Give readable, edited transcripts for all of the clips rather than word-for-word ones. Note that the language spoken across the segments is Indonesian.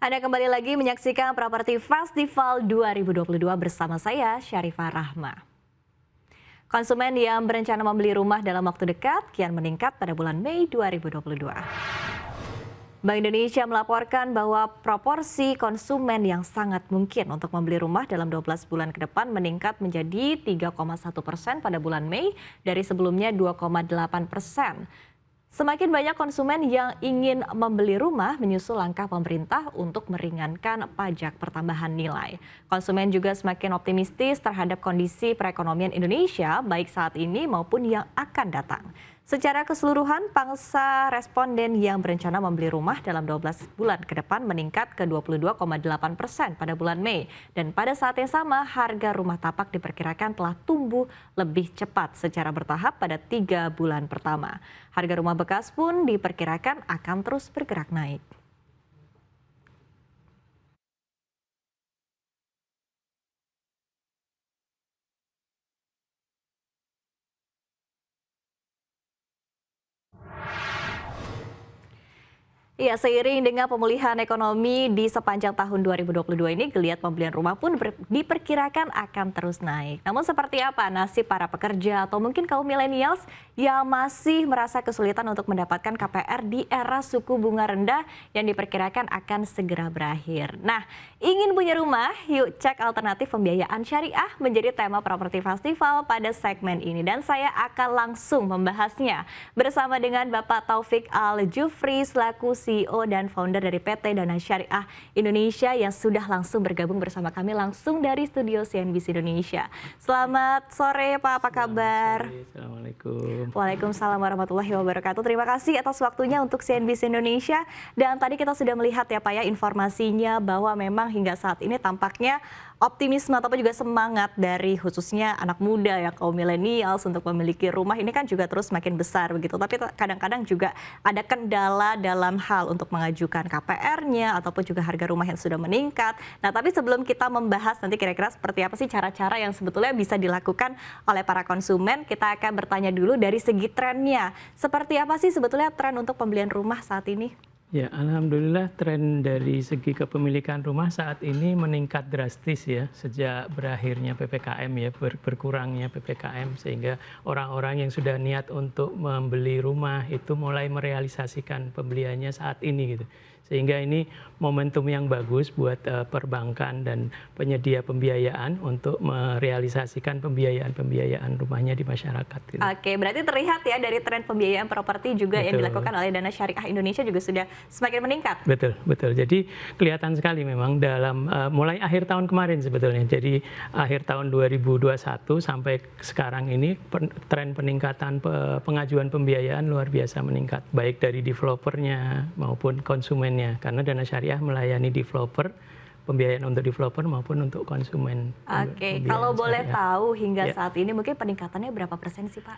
Anda kembali lagi menyaksikan Properti Festival 2022 bersama saya, Syarifah Rahma. Konsumen yang berencana membeli rumah dalam waktu dekat kian meningkat pada bulan Mei 2022. Bank Indonesia melaporkan bahwa proporsi konsumen yang sangat mungkin untuk membeli rumah dalam 12 bulan ke depan meningkat menjadi 3,1% pada bulan Mei dari sebelumnya 2,8%. Semakin banyak konsumen yang ingin membeli rumah menyusul langkah pemerintah untuk meringankan pajak pertambahan nilai. Konsumen juga semakin optimistis terhadap kondisi perekonomian Indonesia baik saat ini maupun yang akan datang. Secara keseluruhan, pangsa responden yang berencana membeli rumah dalam 12 bulan ke depan meningkat ke 22,8% pada bulan Mei. Dan pada saat yang sama, harga rumah tapak diperkirakan telah tumbuh lebih cepat secara bertahap pada 3 bulan pertama. Harga rumah bekas pun diperkirakan akan terus bergerak naik. Iya, seiring dengan pemulihan ekonomi di sepanjang tahun 2022 ini, geliat pembelian rumah pun diperkirakan akan terus naik. Namun seperti apa nasib para pekerja atau mungkin kaum milenials yang masih merasa kesulitan untuk mendapatkan KPR di era suku bunga rendah yang diperkirakan akan segera berakhir. Nah, ingin punya rumah? Yuk cek alternatif pembiayaan syariah menjadi tema Properti Festival pada segmen ini. Dan saya akan langsung membahasnya bersama dengan Bapak Taufik Al-Jufri selaku CEO dan founder dari PT Dana Syariah Indonesia yang sudah langsung bergabung bersama kami langsung dari studio CNBC Indonesia. Selamat sore Pak, apa kabar? Assalamualaikum. Waalaikumsalam warahmatullahi wabarakatuh. Terima kasih atas waktunya untuk CNBC Indonesia. Dan tadi kita sudah melihat ya Pak ya informasinya bahwa memang hingga saat ini tampaknya optimisme ataupun juga semangat dari khususnya anak muda ya kaum milenials untuk memiliki rumah ini kan juga terus semakin besar begitu. Tapi kadang-kadang juga ada kendala dalam hal untuk mengajukan KPR-nya ataupun juga harga rumah yang sudah meningkat. Nah, tapi sebelum kita membahas nanti kira-kira seperti apa sih cara-cara yang sebetulnya bisa dilakukan oleh para konsumen, kita akan bertanya dulu dari segi trennya. Seperti apa sih sebetulnya tren untuk pembelian rumah saat ini? Ya, alhamdulillah tren dari segi kepemilikan rumah saat ini meningkat drastis ya sejak berakhirnya PPKM ya, berkurangnya PPKM sehingga orang-orang yang sudah niat untuk membeli rumah itu mulai merealisasikan pembeliannya saat ini gitu. Sehingga ini momentum yang bagus buat perbankan dan penyedia pembiayaan untuk merealisasikan pembiayaan rumahnya di masyarakat. Gitu. Oke, berarti terlihat ya dari tren pembiayaan properti juga yang dilakukan oleh Dana Syariah Indonesia juga sudah semakin meningkat. Betul, betul. Jadi kelihatan sekali memang dalam mulai akhir tahun kemarin sebetulnya. Jadi akhir tahun 2021 sampai sekarang ini tren peningkatan pengajuan pembiayaan luar biasa meningkat. Baik dari developernya maupun konsumen. Karena Dana Syariah melayani developer, pembiayaan untuk developer maupun untuk konsumen. Oke, kalau boleh tahu hingga saat ini mungkin peningkatannya berapa persen sih Pak?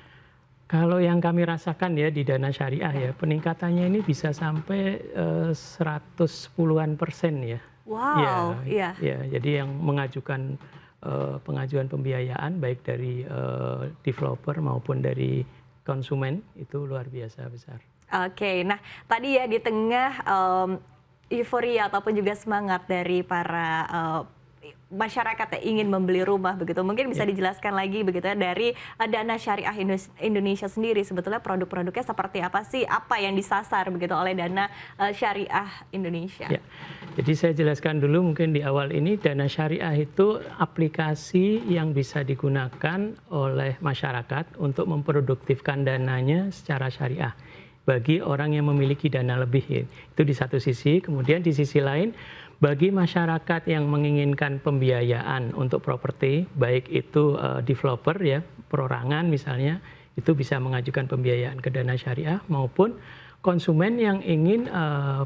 Kalau yang kami rasakan ya di Dana Syariah ya, peningkatannya ini bisa sampai 110-an persen ya. Wow, iya. Ya, jadi yang mengajukan pengajuan pembiayaan baik dari developer maupun dari konsumen itu luar biasa besar. Oke, nah tadi ya di tengah euforia ataupun juga semangat dari para masyarakat yang ingin membeli rumah begitu, mungkin bisa dijelaskan lagi begitu ya dari Dana Syariah Indonesia sendiri sebetulnya produk-produknya seperti apa sih, apa yang disasar begitu oleh Dana Syariah Indonesia? Ya, jadi saya jelaskan dulu mungkin di awal ini Dana Syariah itu aplikasi yang bisa digunakan oleh masyarakat untuk memproduktifkan dananya secara syariah bagi orang yang memiliki dana lebih. Itu di satu sisi. Kemudian di sisi lain, bagi masyarakat yang menginginkan pembiayaan untuk properti, baik itu developer ya, perorangan misalnya, itu bisa mengajukan pembiayaan ke Dana Syariah, maupun konsumen yang ingin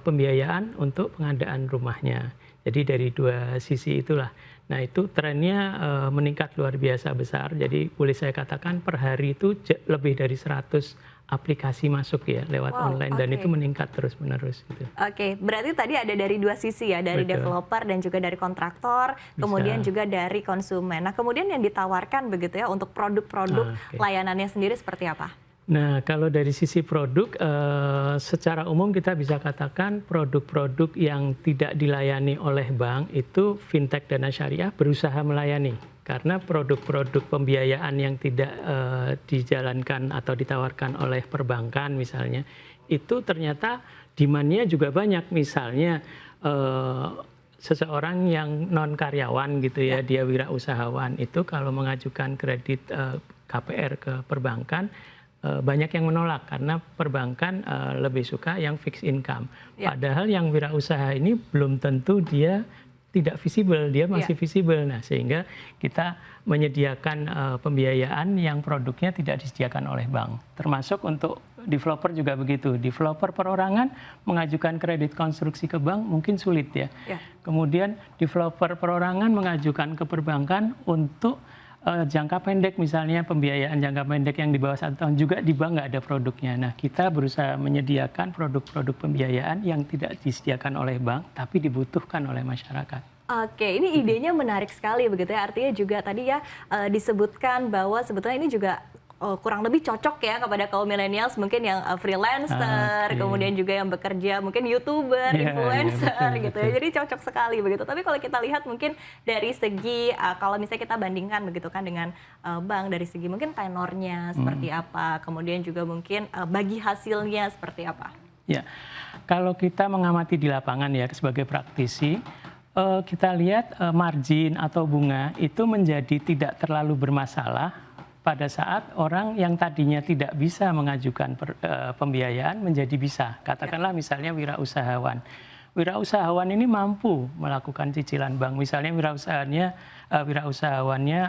pembiayaan untuk pengadaan rumahnya. Jadi dari dua sisi itulah. Nah itu trennya meningkat luar biasa besar. Jadi boleh saya katakan per hari itu lebih dari 100 aplikasi masuk ya lewat online dan itu meningkat terus-menerus. Gitu. Oke, berarti tadi ada dari dua sisi ya, dari developer dan juga dari kontraktor, kemudian juga dari konsumen. Nah kemudian yang ditawarkan begitu ya untuk produk-produk layanannya sendiri seperti apa? Nah, kalau dari sisi produk, secara umum kita bisa katakan produk-produk yang tidak dilayani oleh bank itu fintech dana syariah berusaha melayani. Karena produk-produk pembiayaan yang tidak dijalankan atau ditawarkan oleh perbankan misalnya, itu ternyata demand-nya juga banyak. Misalnya seseorang yang non karyawan gitu ya, dia wirausahawan itu kalau mengajukan kredit KPR ke perbankan banyak yang menolak karena perbankan lebih suka yang fixed income. Padahal yang wirausaha ini belum tentu dia tidak visible, dia masih visible. Nah, sehingga kita menyediakan pembiayaan yang produknya tidak disediakan oleh bank. Termasuk untuk developer juga begitu. Developer perorangan mengajukan kredit konstruksi ke bank mungkin sulit ya. Kemudian developer perorangan mengajukan ke perbankan untuk jangka pendek, misalnya pembiayaan jangka pendek yang di bawah 1 tahun juga di bank nggak ada produknya. Nah, kita berusaha menyediakan produk-produk pembiayaan yang tidak disediakan oleh bank, tapi dibutuhkan oleh masyarakat. Oke, ini idenya menarik sekali begitu ya. Artinya juga tadi ya disebutkan bahwa sebetulnya ini juga kurang lebih cocok ya kepada kaum milenials mungkin yang freelancer, kemudian juga yang bekerja mungkin YouTuber, influencer gitu ya. Jadi cocok sekali begitu. Tapi kalau kita lihat mungkin dari segi kalau misalnya kita bandingkan begitu kan dengan bank, dari segi mungkin tenornya seperti apa, kemudian juga mungkin bagi hasilnya seperti apa. Ya, kalau kita mengamati di lapangan ya sebagai praktisi, kita lihat margin atau bunga itu menjadi tidak terlalu bermasalah pada saat orang yang tadinya tidak bisa mengajukan pembiayaan menjadi bisa. Katakanlah misalnya wirausahawan. Wirausahawan ini mampu melakukan cicilan bank. Misalnya wirausahawannya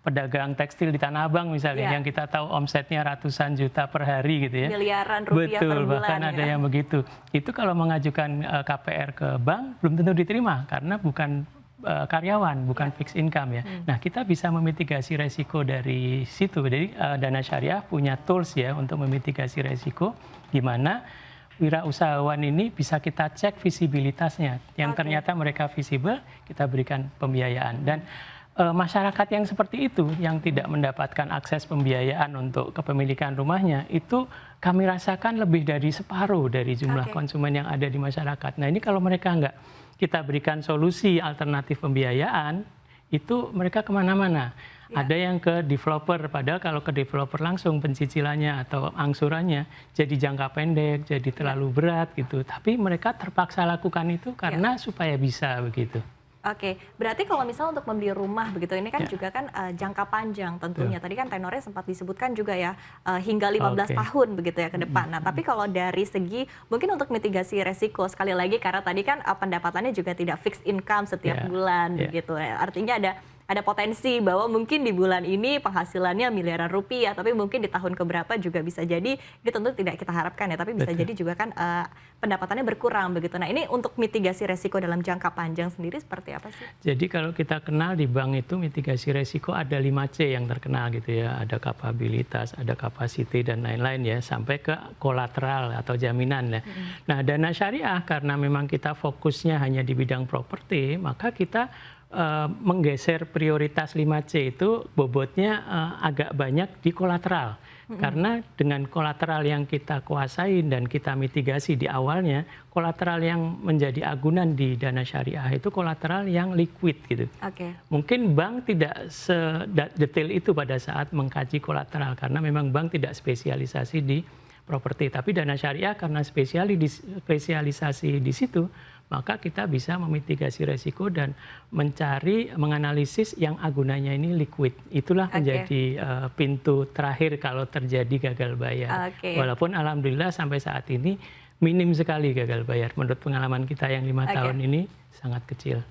pedagang tekstil di Tanah Abang misalnya, yang kita tahu omsetnya ratusan juta per hari gitu ya. Miliaran rupiah per bulan. Bahkan ada yang begitu. Itu kalau mengajukan KPR ke bank belum tentu diterima karena bukan karyawan, bukan fixed income ya. Nah, kita bisa memitigasi resiko dari situ. Jadi Dana Syariah punya tools ya untuk memitigasi resiko, di mana wirausahawan ini bisa kita cek visibilitasnya. Yang ternyata mereka visible, kita berikan pembiayaan. Dan masyarakat yang seperti itu, yang tidak mendapatkan akses pembiayaan untuk kepemilikan rumahnya, itu kami rasakan lebih dari separuh dari jumlah konsumen yang ada di masyarakat. Nah, ini kalau mereka nggak kita berikan solusi alternatif pembiayaan, itu mereka kemana-mana. Ada yang ke developer, padahal kalau ke developer langsung pencicilannya atau angsurannya jadi jangka pendek, jadi terlalu berat gitu. Tapi mereka terpaksa lakukan itu karena supaya bisa begitu. Oke, berarti kalau misalnya untuk membeli rumah begitu, ini kan juga kan jangka panjang tentunya. Tadi kan tenornya sempat disebutkan juga ya, hingga 15 tahun begitu ya ke depan. Nah, tapi kalau dari segi mungkin untuk mitigasi resiko, sekali lagi karena tadi kan pendapatannya juga tidak fixed income setiap bulan begitu. Artinya ada potensi bahwa mungkin di bulan ini penghasilannya miliaran rupiah, tapi mungkin di tahun keberapa juga bisa jadi, itu tentu tidak kita harapkan ya, tapi bisa jadi juga kan pendapatannya berkurang begitu. Nah, ini untuk mitigasi resiko dalam jangka panjang sendiri seperti apa sih? Jadi kalau kita kenal di bank itu mitigasi resiko ada 5C yang terkenal gitu ya, ada kapabilitas, ada capacity dan lain-lain ya, sampai ke kolateral atau jaminan ya. Nah, Dana Syariah karena memang kita fokusnya hanya di bidang properti, maka kita menggeser prioritas 5C itu bobotnya agak banyak di kolateral. Karena dengan kolateral yang kita kuasai dan kita mitigasi di awalnya, kolateral yang menjadi agunan di Dana Syariah itu kolateral yang liquid gitu. Mungkin bank tidak sedetail itu pada saat mengkaji kolateral karena memang bank tidak spesialisasi di properti. Tapi Dana Syariah karena spesialisasi di situ, maka kita bisa memitigasi resiko dan menganalisis yang agunannya ini liquid. Itulah menjadi pintu terakhir kalau terjadi gagal bayar. Walaupun alhamdulillah sampai saat ini minim sekali gagal bayar. Menurut pengalaman kita yang 5 tahun ini sangat kecil.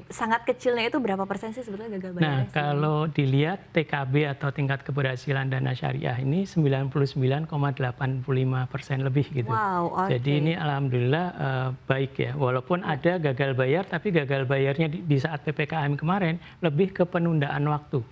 Sangat kecilnya itu berapa persen sih sebetulnya gagal bayar? Nah, kalau dilihat TKB atau tingkat keberhasilan Dana Syariah ini 99,85% lebih gitu. Jadi ini alhamdulillah baik ya. Walaupun ada gagal bayar, tapi gagal bayarnya di saat PPKM kemarin lebih ke penundaan waktu.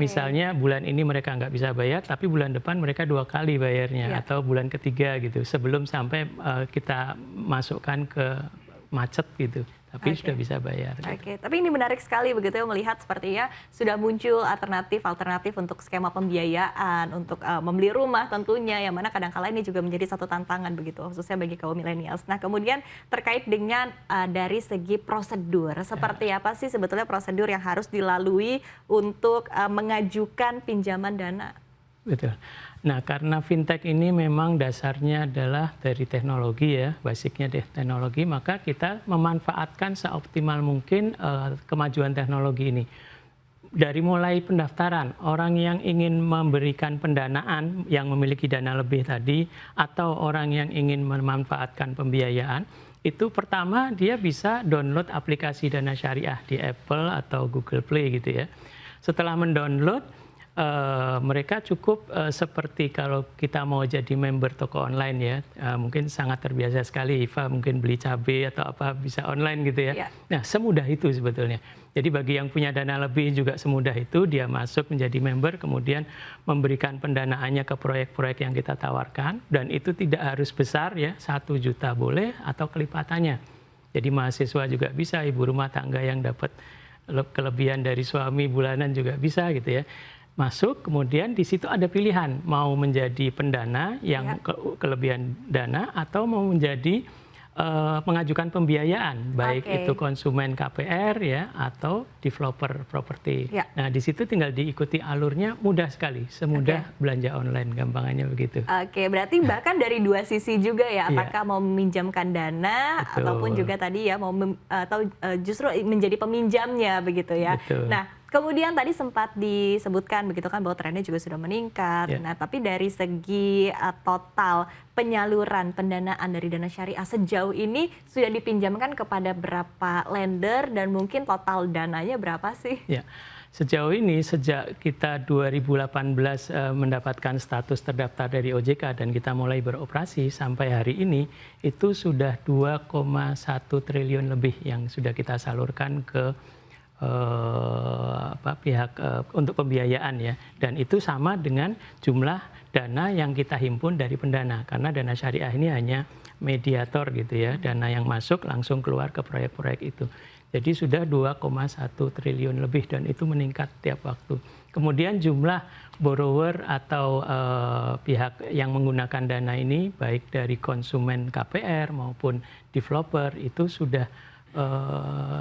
Misalnya bulan ini mereka nggak bisa bayar, tapi bulan depan mereka 2 kali bayarnya atau bulan ketiga gitu. Sebelum sampai kita masukkan ke macet gitu. tapi Oke. sudah bisa bayar. Gitu. Oke, tapi ini menarik sekali begitu ya melihat sepertinya sudah muncul alternatif untuk skema pembiayaan, untuk membeli rumah tentunya, yang mana kadang-kala ini juga menjadi satu tantangan begitu, khususnya bagi kaum milenials. Nah, kemudian terkait dengan dari segi prosedur, seperti apa sih sebetulnya prosedur yang harus dilalui untuk mengajukan pinjaman dana? Betul. Nah, karena fintech ini memang dasarnya adalah dari teknologi ya, basicnya teknologi, maka kita memanfaatkan seoptimal mungkin kemajuan teknologi ini. Dari mulai pendaftaran, orang yang ingin memberikan pendanaan, yang memiliki dana lebih tadi, atau orang yang ingin memanfaatkan pembiayaan, itu pertama dia bisa download aplikasi Dana Syariah di Apple atau Google Play gitu ya. Setelah mendownload, mereka cukup seperti kalau kita mau jadi member toko online ya, mungkin sangat terbiasa sekali, Iva mungkin beli cabai atau apa bisa online gitu ya. Ya. Nah, semudah itu sebetulnya. Jadi bagi yang punya dana lebih juga semudah itu, dia masuk menjadi member, kemudian memberikan pendanaannya ke proyek-proyek yang kita tawarkan, dan itu tidak harus besar ya, 1 juta boleh atau kelipatannya. Jadi mahasiswa juga bisa, ibu rumah tangga yang dapat kelebihan dari suami bulanan juga bisa gitu ya. Masuk, kemudian di situ ada pilihan mau menjadi pendana yang kelebihan dana atau mau menjadi mengajukan pembiayaan, baik itu konsumen KPR ya atau developer properti. Ya. Nah, di situ tinggal diikuti alurnya, mudah sekali, semudah belanja online, gampangannya begitu. Oke, berarti bahkan dari dua sisi juga ya, apakah mau meminjamkan dana Betul. ataupun juga tadi ya mau atau justru menjadi peminjamnya begitu ya. Betul. Nah, kemudian tadi sempat disebutkan begitu kan bahwa trennya juga sudah meningkat. Ya. Nah, tapi dari segi total penyaluran pendanaan dari Dana Syariah sejauh ini sudah dipinjamkan kepada berapa lender dan mungkin total dananya berapa sih? Ya. Sejauh ini sejak kita 2018 mendapatkan status terdaftar dari OJK dan kita mulai beroperasi sampai hari ini itu sudah 2,1 triliun lebih yang sudah kita salurkan ke pihak untuk pembiayaan ya, dan itu sama dengan jumlah dana yang kita himpun dari pendana, karena Dana Syariah ini hanya mediator gitu ya, dana yang masuk langsung keluar ke proyek-proyek itu. Jadi sudah 2,1 triliun lebih dan itu meningkat tiap waktu. Kemudian jumlah borrower atau pihak yang menggunakan dana ini baik dari konsumen KPR maupun developer itu sudah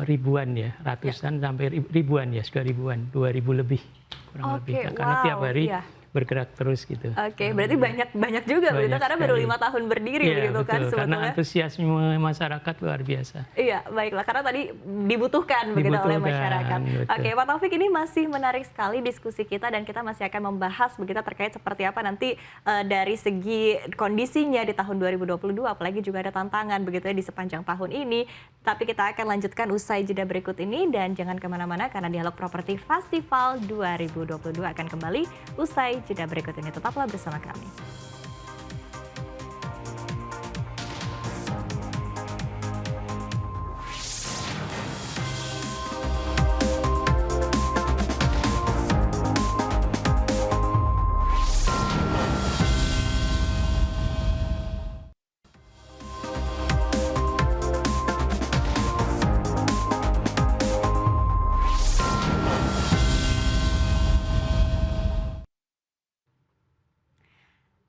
ribuan ya, ratusan sampai ribuan ya, sudah ribuan, 2.000 lebih kurang lebih, karena tiap hari bergerak terus gitu. Oke, berarti banyak juga begitu karena baru 5 tahun berdiri begitu kan sebetulnya. Karena antusiasme masyarakat luar biasa. Iya, baiklah, karena tadi dibutuhkan begitu oleh masyarakat. Betul. Oke, Pak Taufik, ini masih menarik sekali diskusi kita dan kita masih akan membahas begitu terkait seperti apa nanti dari segi kondisinya di tahun 2022, apalagi juga ada tantangan begitu ya di sepanjang tahun ini. Tapi kita akan lanjutkan usai jeda berikut ini dan jangan kemana-mana karena Dialog Properti Festival 2022 akan kembali usai jeda berikut ini. Tetaplah bersama kami.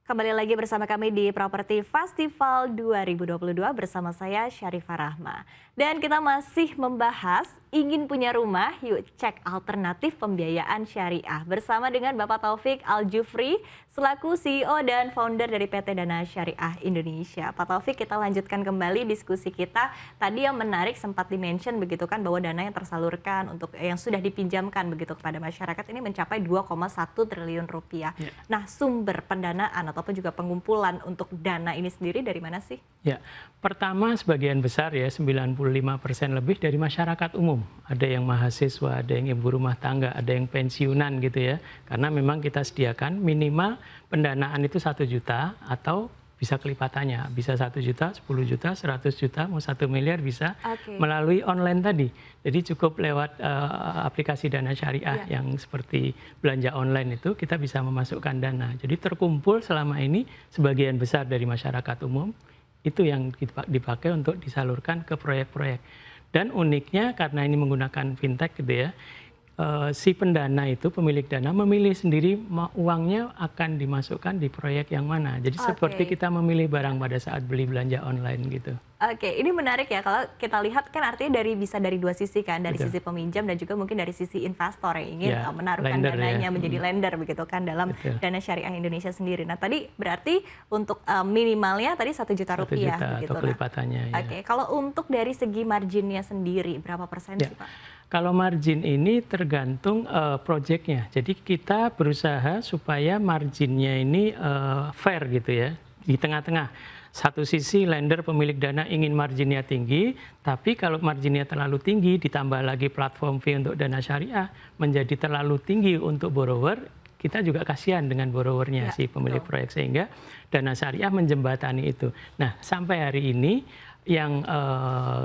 Kembali lagi bersama kami di Properti Festival 2022 bersama saya Syarifah Rahma. Dan kita masih membahas ingin punya rumah, yuk cek alternatif pembiayaan syariah. Bersama dengan Bapak Taufik Al-Jufri selaku CEO dan founder dari PT Dana Syariah Indonesia. Pak Taufik, kita lanjutkan kembali diskusi kita. Tadi yang menarik sempat di-mention begitu kan bahwa dana yang tersalurkan untuk yang sudah dipinjamkan begitu kepada masyarakat ini mencapai 2,1 triliun rupiah. Ya. Nah, sumber pendanaan ataupun juga pengumpulan untuk dana ini sendiri dari mana sih? Ya, pertama sebagian besar ya 95% lebih dari masyarakat umum. Ada yang mahasiswa, ada yang ibu rumah tangga, ada yang pensiunan gitu ya. Karena memang kita sediakan minimal pendanaan itu 1 juta atau bisa kelipatannya. Bisa 1 juta, 10 juta, 100 juta, mau 1 miliar bisa melalui online tadi. Jadi cukup lewat aplikasi Dana Syariah yang seperti belanja online itu kita bisa memasukkan dana. Jadi terkumpul selama ini sebagian besar dari masyarakat umum itu yang dipakai untuk disalurkan ke proyek-proyek. Dan uniknya karena ini menggunakan fintech gitu ya, si pendana itu, pemilik dana memilih sendiri uangnya akan dimasukkan di proyek yang mana. Jadi seperti kita memilih barang pada saat beli belanja online gitu. Oke, ini menarik ya kalau kita lihat kan artinya bisa dari dua sisi kan, dari sisi peminjam dan juga mungkin dari sisi investor yang ingin menaruhkan dananya menjadi lender begitu kan dalam Dana Syariah Indonesia sendiri. Nah tadi berarti untuk minimalnya tadi 1 juta rupiah 1 juta begitu. atau kelipatannya. Oke, kalau untuk dari segi marginnya sendiri berapa persen sih Pak? Kalau margin ini tergantung proyeknya. Jadi kita berusaha supaya marginnya ini fair gitu ya, di tengah-tengah. Satu sisi lender pemilik dana ingin marginnya tinggi, tapi kalau marginnya terlalu tinggi ditambah lagi platform fee untuk dana syariah menjadi terlalu tinggi untuk borrower, kita juga kasihan dengan borrowernya si pemilik proyek, sehingga dana syariah menjembatani itu. Nah sampai hari ini yang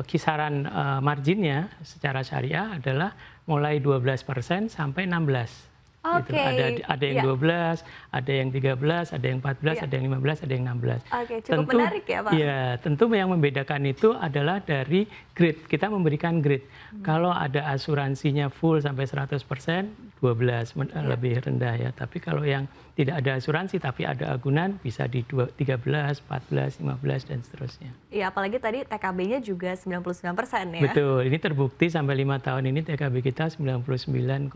kisaran marginnya secara syariah adalah mulai 12% sampai 16%. Gitu. Ada yang 12, ada yang 13, ada yang 14, ada yang 15, ada yang 16. Oke, cukup menarik ya Pak? Iya, tentu yang membedakan itu adalah dari grade. Kita memberikan grade. Kalau ada asuransinya full sampai 100%, 12 lebih rendah ya. Tapi kalau yang tidak ada asuransi tapi ada agunan bisa di 13, 14, 15 dan seterusnya. Iya, apalagi tadi TKB-nya juga 99% ya. Betul, ini terbukti sampai 5 tahun ini TKB kita 99,85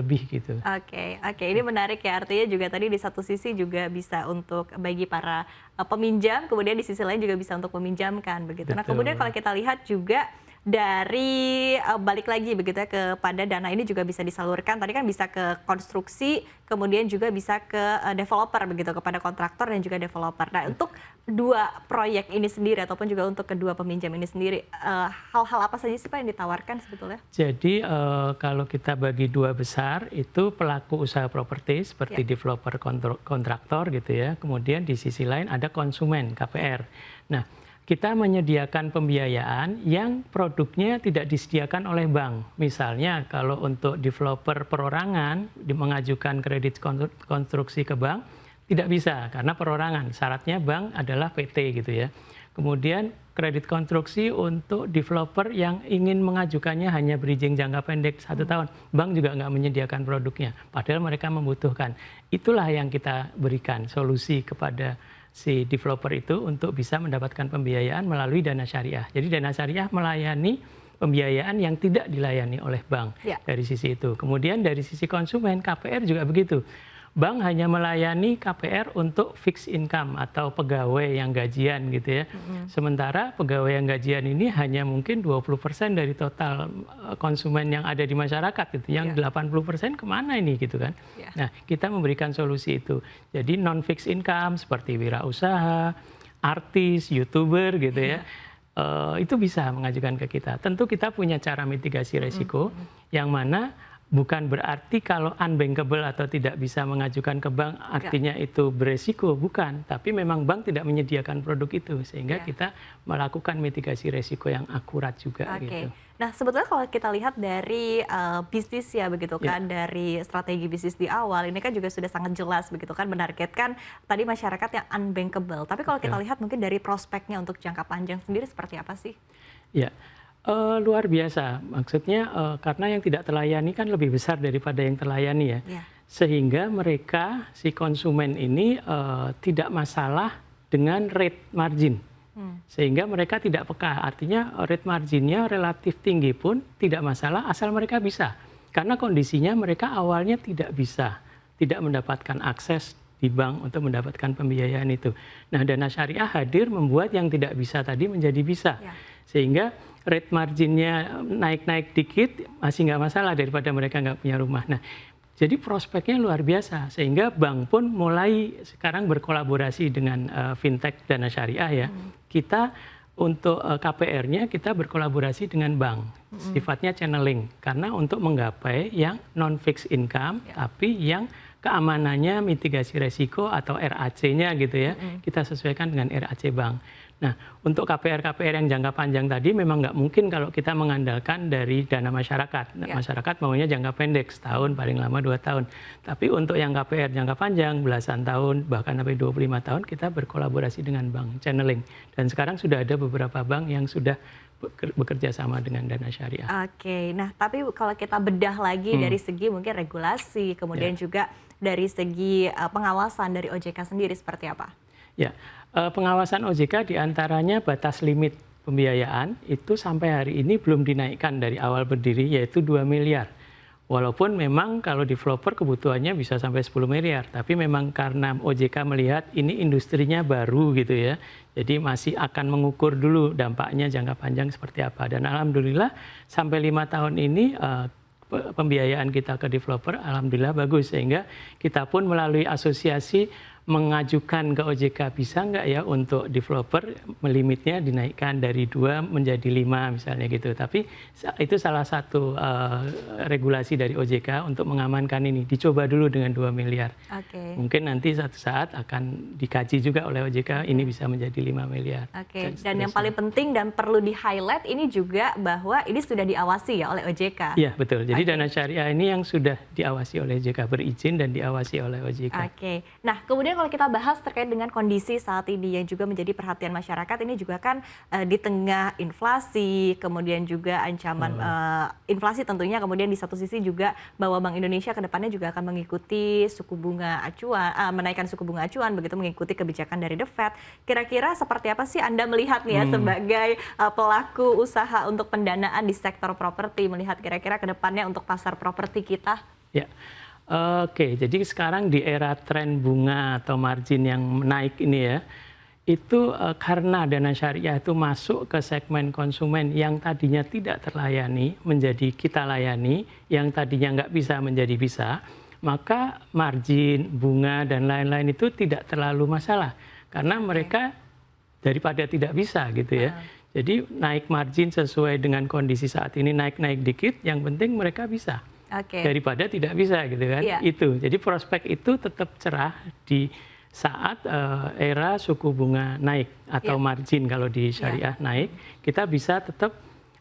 lebih gitu. Oke, ini menarik ya, artinya juga tadi di satu sisi juga bisa untuk bagi para peminjam, kemudian di sisi lain juga bisa untuk meminjamkan begitu. Nah kemudian kalau kita lihat juga dari balik lagi begitu ya kepada dana ini juga bisa disalurkan, tadi kan bisa ke konstruksi, kemudian juga bisa ke developer begitu, kepada kontraktor dan juga developer. Nah untuk dua proyek ini sendiri ataupun juga untuk kedua peminjam ini sendiri, hal-hal apa saja sih Pak yang ditawarkan sebetulnya? Jadi kalau kita bagi dua besar itu pelaku usaha properti seperti developer, kontraktor gitu ya, kemudian di sisi lain ada konsumen KPR. Nah kita menyediakan pembiayaan yang produknya tidak disediakan oleh bank. Misalnya kalau untuk developer perorangan mengajukan kredit konstruksi ke bank, tidak bisa karena perorangan. Syaratnya bank adalah PT gitu ya. Kemudian kredit konstruksi untuk developer yang ingin mengajukannya hanya bridging jangka pendek 1 tahun. Bank juga nggak menyediakan produknya, padahal mereka membutuhkan. Itulah yang kita berikan solusi kepada si developer itu untuk bisa mendapatkan pembiayaan melalui dana syariah. Jadi dana syariah melayani pembiayaan yang tidak dilayani oleh bank dari sisi itu. Kemudian dari sisi konsumen, KPR juga begitu. Bank hanya melayani KPR untuk fixed income atau pegawai yang gajian gitu ya. Sementara pegawai yang gajian ini hanya mungkin 20% dari total konsumen yang ada di masyarakat gitu. Yang 80% kemana ini gitu kan. Nah kita memberikan solusi itu. Jadi non fixed income seperti wirausaha, artis, YouTuber gitu ya. Itu bisa mengajukan ke kita. Tentu kita punya cara mitigasi resiko yang mana bukan berarti kalau unbankable atau tidak bisa mengajukan ke bank artinya itu beresiko, bukan. Tapi memang bank tidak menyediakan produk itu sehingga kita melakukan mitigasi resiko yang akurat juga. Gitu. Nah sebetulnya kalau kita lihat dari bisnis ya begitu kan, dari strategi bisnis di awal ini kan juga sudah sangat jelas begitu kan, menargetkan tadi masyarakat yang unbankable. Tapi kalau kita lihat mungkin dari prospeknya untuk jangka panjang sendiri seperti apa sih? Ya. Luar biasa, maksudnya karena yang tidak terlayani kan lebih besar daripada yang terlayani ya. Sehingga mereka, si konsumen ini tidak masalah dengan rate margin. Sehingga mereka tidak peka, artinya rate marginnya relatif tinggi pun tidak masalah asal mereka bisa. Karena kondisinya mereka awalnya tidak bisa, tidak mendapatkan akses di bank untuk mendapatkan pembiayaan itu. Nah dana syariah hadir membuat yang tidak bisa tadi menjadi bisa. Sehingga rate marginnya naik-naik dikit masih nggak masalah daripada mereka nggak punya rumah. Nah, jadi prospeknya luar biasa sehingga bank pun mulai sekarang berkolaborasi dengan fintech dana syariah ya. Kita untuk KPR-nya kita berkolaborasi dengan bank, sifatnya channeling karena untuk menggapai yang non fixed income tapi yang keamanannya mitigasi resiko atau RAC-nya gitu ya. Kita sesuaikan dengan RAC bank. Nah, untuk KPR-KPR yang jangka panjang tadi memang nggak mungkin kalau kita mengandalkan dari dana masyarakat. Masyarakat maunya jangka pendek, setahun, paling lama 2 tahun. Tapi untuk yang KPR jangka panjang, belasan tahun, bahkan sampai 25 tahun, kita berkolaborasi dengan bank, channeling. Dan sekarang sudah ada beberapa bank yang sudah bekerja sama dengan Dana Syariah. Oke, nah tapi kalau kita bedah lagi dari segi mungkin regulasi, kemudian juga dari segi pengawasan dari OJK sendiri seperti apa? Ya, pengawasan OJK diantaranya batas limit pembiayaan itu sampai hari ini belum dinaikkan dari awal berdiri yaitu 2 miliar. Walaupun memang kalau developer kebutuhannya bisa sampai 10 miliar, tapi memang karena OJK melihat ini industrinya baru gitu ya, jadi masih akan mengukur dulu dampaknya jangka panjang seperti apa. Dan alhamdulillah sampai 5 tahun ini pembiayaan kita ke developer alhamdulillah bagus, sehingga kita pun melalui asosiasi mengajukan ke OJK bisa nggak ya untuk developer limitnya dinaikkan dari 2 menjadi 5 misalnya gitu. Tapi itu salah satu regulasi dari OJK untuk mengamankan ini. Dicoba dulu dengan 2 miliar. Mungkin nanti suatu saat akan dikaji juga oleh OJK ini bisa menjadi 5 miliar. Dan yang paling penting dan perlu di-highlight ini juga bahwa ini sudah diawasi ya oleh OJK. Iya betul. Jadi Dana Syariah ini yang sudah diawasi oleh OJK, berizin dan diawasi oleh OJK. Nah kemudian kalau kita bahas terkait dengan kondisi saat ini yang juga menjadi perhatian masyarakat, ini juga kan di tengah inflasi, kemudian juga ancaman inflasi tentunya, kemudian di satu sisi juga bahwa Bank Indonesia ke depannya juga akan mengikuti suku bunga acuan, menaikkan suku bunga acuan, begitu mengikuti kebijakan dari The Fed. Kira-kira seperti apa sih Anda melihat nih ya sebagai pelaku usaha untuk pendanaan di sektor properti, melihat kira-kira ke depannya untuk pasar properti kita? Ya. Oke, jadi sekarang di era tren bunga atau margin yang naik ini ya, itu karena Dana Syariah itu masuk ke segmen konsumen yang tadinya tidak terlayani menjadi kita layani, yang tadinya nggak bisa menjadi bisa, maka margin, bunga, dan lain-lain itu tidak terlalu masalah. Karena mereka daripada tidak bisa gitu ya. Jadi naik margin sesuai dengan kondisi saat ini, naik-naik dikit, yang penting mereka bisa. Daripada tidak bisa gitu kan. Itu jadi prospek itu tetap cerah di saat era suku bunga naik atau margin kalau di syariah naik, kita bisa tetap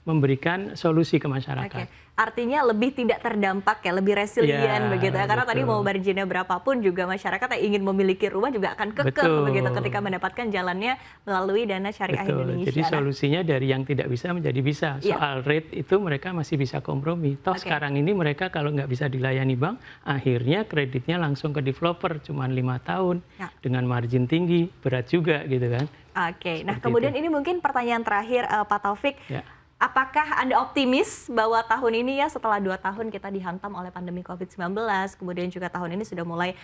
memberikan solusi ke masyarakat. Artinya lebih tidak terdampak ya, lebih resilient begitu ya. Karena tadi mau marginnya berapapun juga masyarakat yang ingin memiliki rumah juga akan kekeh begitu ketika mendapatkan jalannya melalui Dana Syariah Indonesia. Jadi solusinya dari yang tidak bisa menjadi bisa. Soal rate itu mereka masih bisa kompromi. Toh sekarang ini mereka kalau nggak bisa dilayani bank, akhirnya kreditnya langsung ke developer cuma 5 tahun dengan margin tinggi, berat juga gitu kan. Nah kemudian ini mungkin pertanyaan terakhir Pak Taufik. Apakah Anda optimis bahwa tahun ini ya setelah 2 tahun kita dihantam oleh pandemi COVID-19, kemudian juga tahun ini sudah mulai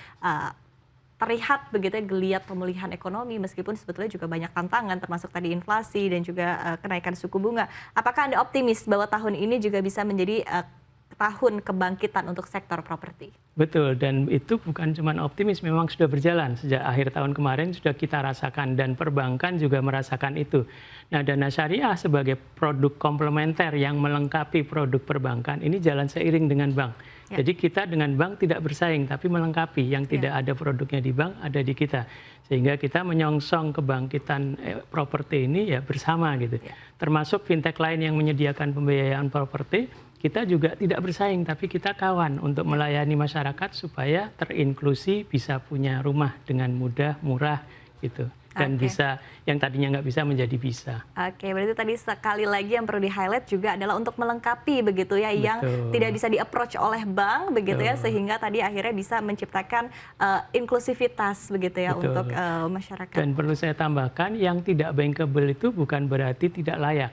terlihat begitu ya geliat pemulihan ekonomi meskipun sebetulnya juga banyak tantangan termasuk tadi inflasi dan juga kenaikan suku bunga. Apakah Anda optimis bahwa tahun ini juga bisa menjadi tahun kebangkitan untuk sektor properti? Betul, dan itu bukan cuma optimis, memang sudah berjalan. Sejak akhir tahun kemarin sudah kita rasakan dan perbankan juga merasakan itu. Nah, Dana Syariah sebagai produk komplementer yang melengkapi produk perbankan ini jalan seiring dengan bank. Jadi kita dengan bank tidak bersaing, tapi melengkapi. Yang tidak ada produknya di bank, ada di kita. Sehingga kita menyongsong kebangkitan properti ini ya bersama gitu. Termasuk fintech lain yang menyediakan pembiayaan properti, kita juga tidak bersaing, tapi kita kawan untuk melayani masyarakat supaya terinklusi, bisa punya rumah dengan mudah, murah gitu. Dan bisa, yang tadinya nggak bisa menjadi bisa. Berarti tadi sekali lagi yang perlu di-highlight juga adalah untuk melengkapi begitu ya, yang tidak bisa di-approach oleh bank begitu ya, sehingga tadi akhirnya bisa menciptakan inklusivitas begitu ya untuk masyarakat. Dan perlu saya tambahkan, yang tidak bankable itu bukan berarti tidak layak.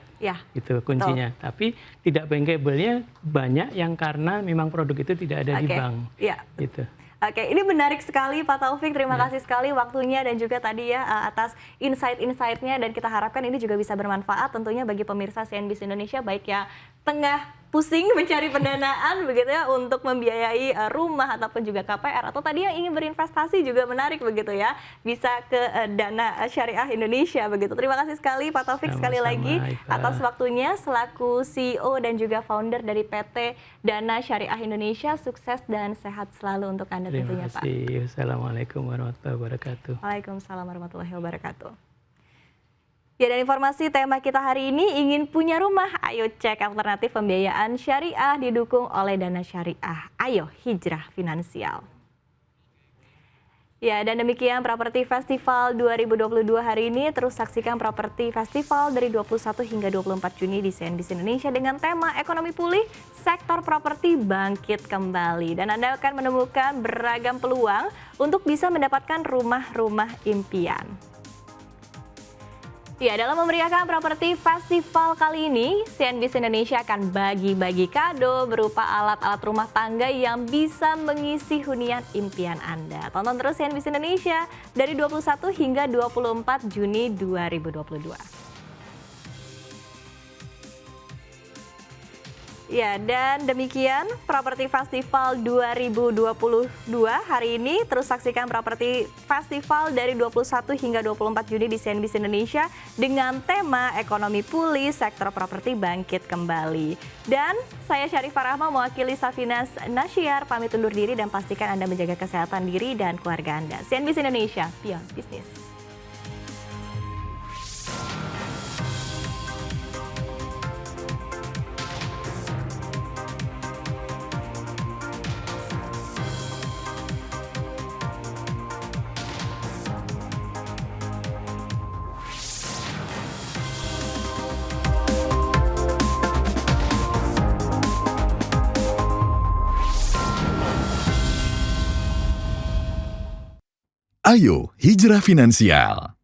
Gitu kuncinya. Tapi tidak bankable-nya banyak yang karena memang produk itu tidak ada di bank. Gitu. Ini menarik sekali Pak Taufik, terima kasih sekali waktunya dan juga tadi ya atas insight-insightnya, dan kita harapkan ini juga bisa bermanfaat tentunya bagi pemirsa CNBC Indonesia, baik ya tengah pusing mencari pendanaan begitu ya untuk membiayai rumah ataupun juga KPR, atau tadi yang ingin berinvestasi juga menarik begitu ya, bisa ke Dana Syariah Indonesia begitu. Terima kasih sekali Pak Taufik sekali lagi atas waktunya selaku CEO dan juga founder dari PT Dana Syariah Indonesia. Sukses dan sehat selalu untuk Anda tentunya Pak. Terima kasih. Assalamualaikum warahmatullahi wabarakatuh. Waalaikumsalam warahmatullahi wabarakatuh. Ya, dan informasi tema kita hari ini, ingin punya rumah? Ayo cek alternatif pembiayaan syariah didukung oleh Dana Syariah. Ayo hijrah finansial. Ya, dan demikian Properti Festival 2022 hari ini. Terus saksikan Properti Festival dari 21 hingga 24 Juni di CNBC Indonesia dengan tema Ekonomi Pulih, Sektor Properti Bangkit Kembali. Dan Anda akan menemukan beragam peluang untuk bisa mendapatkan rumah-rumah impian. Ya, dalam memeriahkan Properti Festival kali ini, CNBC Indonesia akan bagi-bagi kado berupa alat-alat rumah tangga yang bisa mengisi hunian impian Anda. Tonton terus CNBC Indonesia dari 21 hingga 24 Juni 2022. Ya, dan demikian Properti Festival 2022 hari ini. Terus saksikan Properti Festival dari 21 hingga 24 Juni di CNBC Indonesia dengan tema Ekonomi Pulih, Sektor Properti Bangkit Kembali. Dan saya Syarifah Rahma mewakili Safinas Nasyar pamit undur diri dan pastikan Anda menjaga kesehatan diri dan keluarga Anda. CNBC Indonesia, Beyond Business. Ayo Hijrah Finansial.